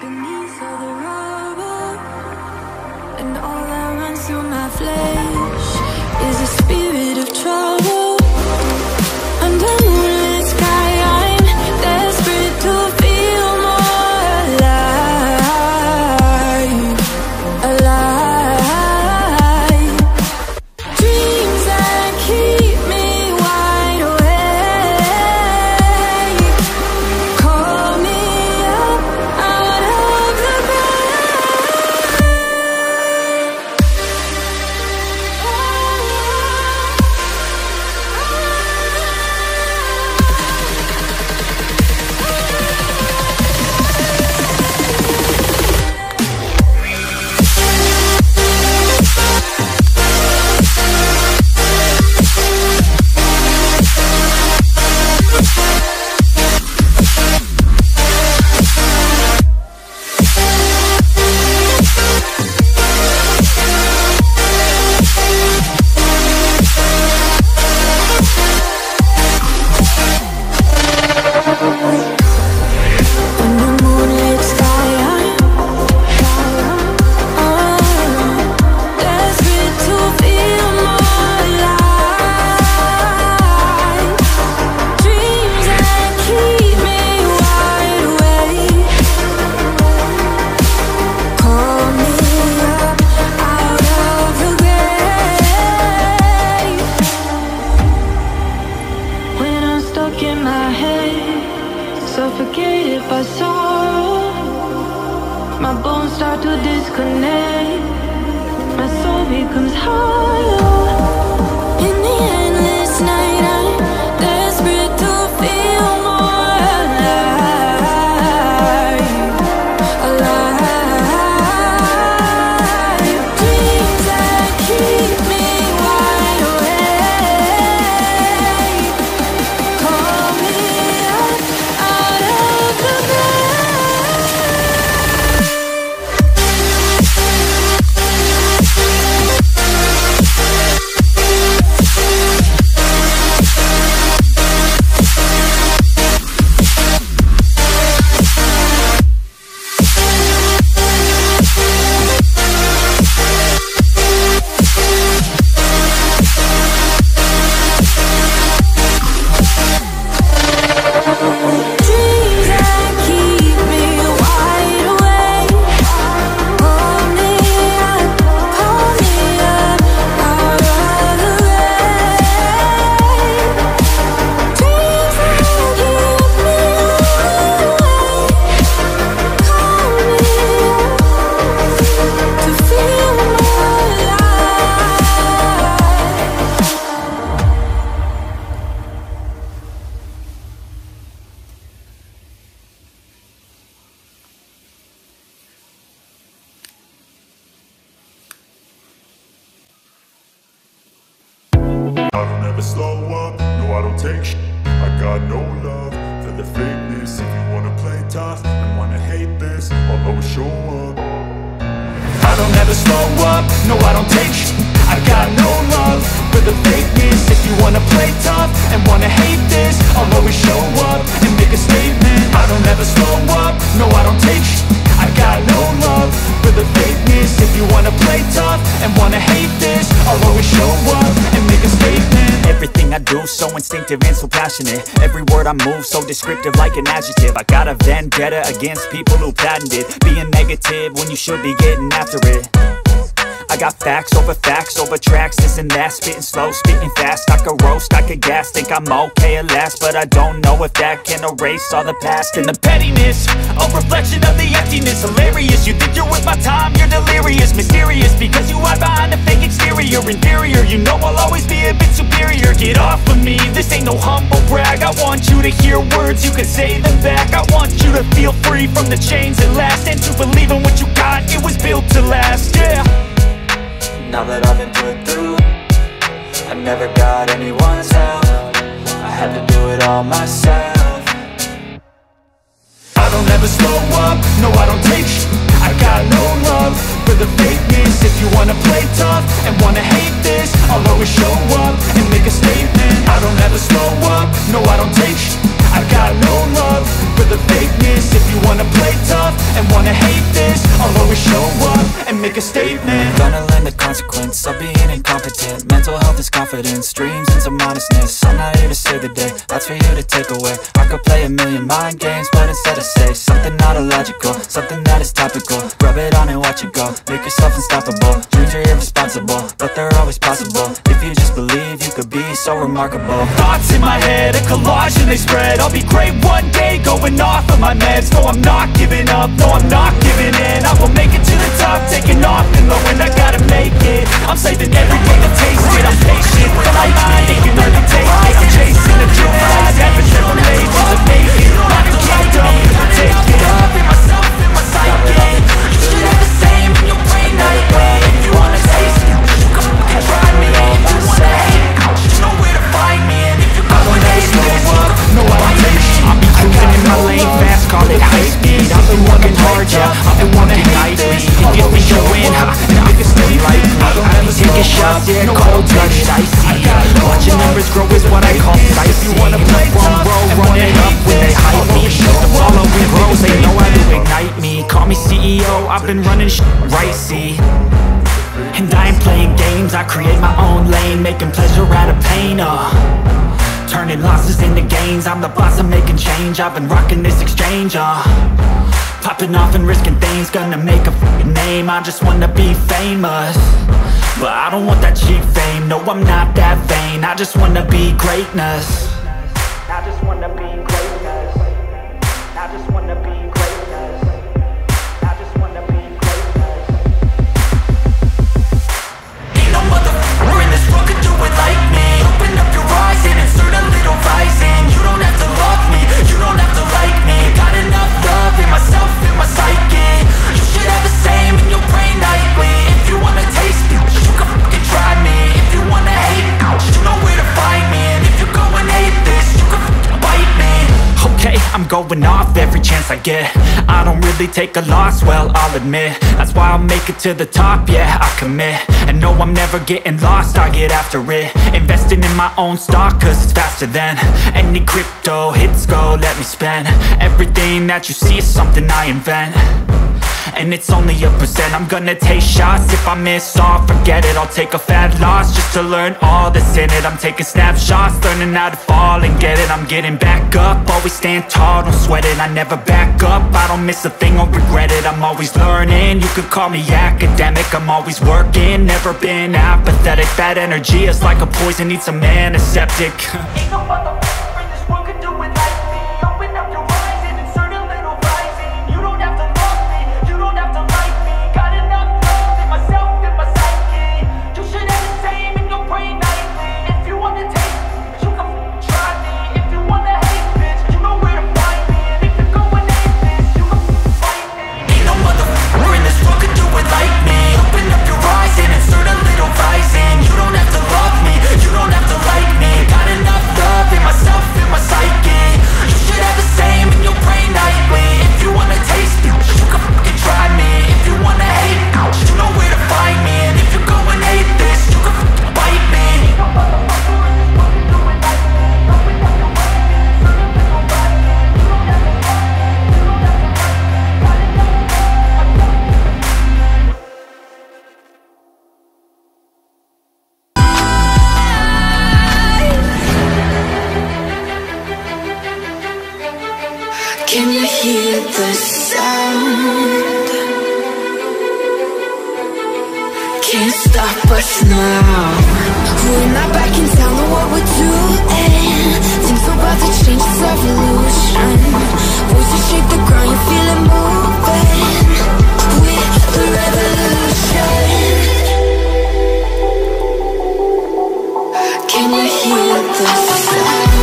beneath all the rubble, and all that runs through my flesh is a spirit of trouble. Under moonlit sky, I'm desperate to feel more alive, alive. Dreams that keep me wide awake, call me up out of the suffocated by sorrow. My bones start to disconnect, my soul becomes hollow. In the endless night, I'm desperate to feel more alive, alive. Dreams that keep me wide awake, call me up out of the I don't ever slow up, no I don't take sh**. I got no love for the fakeness. If you wanna play tough and wanna hate this, I'll always show up. I don't ever slow up, no I don't take sh**. I got no love for the fakeness. If you wanna play tough and wanna hate this, I'll always show up and make a statement. I don't ever slow up, no I don't take sh**. I got no love for the fakeness. If you wanna play tough and wanna hate this, I'll always show up and make a statement. Everything I do so instinctive and so passionate. Every word I move so descriptive like an adjective. I got a vendetta against people who patented being negative when you should be getting after it. I got facts over tracks, this and that. Spitting slow, spitting fast. I could roast, I could gas. Think I'm okay at last, but I don't know if that can erase all the past. And the pettiness, a reflection of the emptiness. Hilarious, you think you're with my time, you're delirious. Mysterious, because you hide behind a fake exterior. Inferior, you know I'll always be a bit superior. Get off of me, this ain't no humble brag. I want you to hear words, you can say them back. I want you to feel free from the chains that last, and to believe in what you got, it was built to last, yeah. Now that I've been put through, I never got anyone's help. I had to do it all myself. I don't ever slow up, no I don't take sh**. I got no love for the fakeness. If you wanna play tough and wanna hate this, I'll always show up and make a statement. I don't ever slow up, no I don't take sh**. I got no love for the fakeness. If you wanna play tough and wanna hate this, I'll always show up and make a statement. Gonna learn the consequence of being incompetent. Mental health is confidence, dreams and some honestness. I'm not here to save the day, that's for you to take away. I could play a million mind games, but instead I say something not illogical, something that is topical. Rub it on and watch it go, make yourself unstoppable. Dreams are irresponsible, but they're always possible. If you just believe, you could be so remarkable. Thoughts in my head, a collage and they spread. I'll be great one day, going off of my meds. No, I'm not giving up, no, I'm not giving in. I will make it to the top, taking off and low, and I gotta make it. I'm saving every day to taste it. I'm patient, but my mind ain't gonna learn to take it. I'm chasing a dream, I never late to make it. Not to get up, take it. In myself, in my psyche. You should have the same in your brain nightly. If you wanna taste it, you can try me. If you wanna hate it, you know where to find me. And if you're going to hate this, no, I don't take shit. I'll be cruising in my lane fast, call it high speed. I've been working hard, yeah, I've been wanting nightly. If you think you'll win, then you can stay like me. I be taking shots, yeah, cold-blooded, icy. Watching numbers grow is what I call sightseeing. Front row, run it up when they hype me. The following grows, they know how to ignite me. Call me CEO, I've been running right, see. And I ain't playing games, I create my own lane, making pleasure out of pain, turning losses into gains, I'm the boss, I'm making change. I've been rocking this exchange, popping off and risking things, gonna make a f***ing name. I just wanna be famous, but I don't want that cheap fame. No, I'm not that vain, I just wanna be greatness. I just wanna be greatness. I just wanna be greatness. I just wanna be greatness. Ain't no motherfucker in this world could do it like me. Open up your eyes and insert a little rising. You don't have to love me, you don't have to like me. Got enough love in myself, in my psyche. You should have the same in your brain nightly. If you wanna taste me, you can fucking try me. If you wanna hate me, you know where to find me. And if you go and hate this, you can fucking bite me. Okay, I'm going off every chance I get. I don't really take a loss, well, I'll admit. That's why I'll make it to the top, yeah, I commit. And no, I'm never getting lost, I get after it. Investing in my own stock, cause it's faster than any crypto hits go, let me spend. Everything that you see is something I invent, and it's only a percent. I'm gonna take shots, if I miss all, forget it. I'll take a fat loss just to learn all that's in it. I'm taking snapshots, learning how to fall and get it. I'm getting back up, always stand tall, don't sweat it. I never back up, I don't miss a thing or regret it. I'm always learning, you could call me academic. I'm always working, never been apathetic. That energy is like a poison, needs some antiseptic. Ain't no motherfucker in this world could do it like me. Open up your eyes and insert a little rising. You don't have to love me, you don't have to like me. Got enough love in myself, in my psyche. You should have the same in your brain nightly. If you wanna taste me, you can try me. If you wanna hate bitch, you know where to find me. And if you go and hate this, you can fight me. Ain't no motherfucker in this world could do it like me. Open up your eyes and insert a little rising. You don't have to love me, you don't have to like me. Got enough love in myself, in my psyche. You should have the same in your brain nightly. If you wanna taste me, you can fucking try me. If you wanna hate me, you know where to find me. And if you go and hate this, you can fucking bite me. Ain't no motherfucker in this world can do it like me. Open up your eyes and insert a little rising. You don't have to love me, you don't have to like me. Got enough Can you hear the sound? Can't stop us now. We're not back in town, know what we're doing. Things are about to change, it's evolution. Voices shake the ground, you feel it moving. We're the revolution. Can you hear the sound?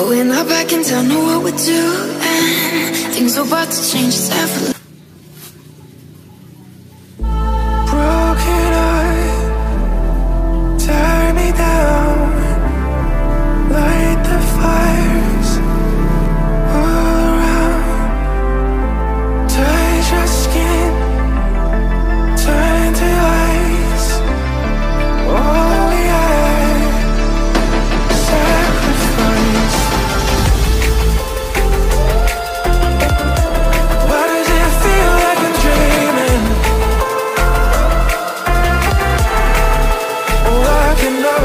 We're not back in town, know what we're doing. Things are about to change, it's evolution. Broken heart, can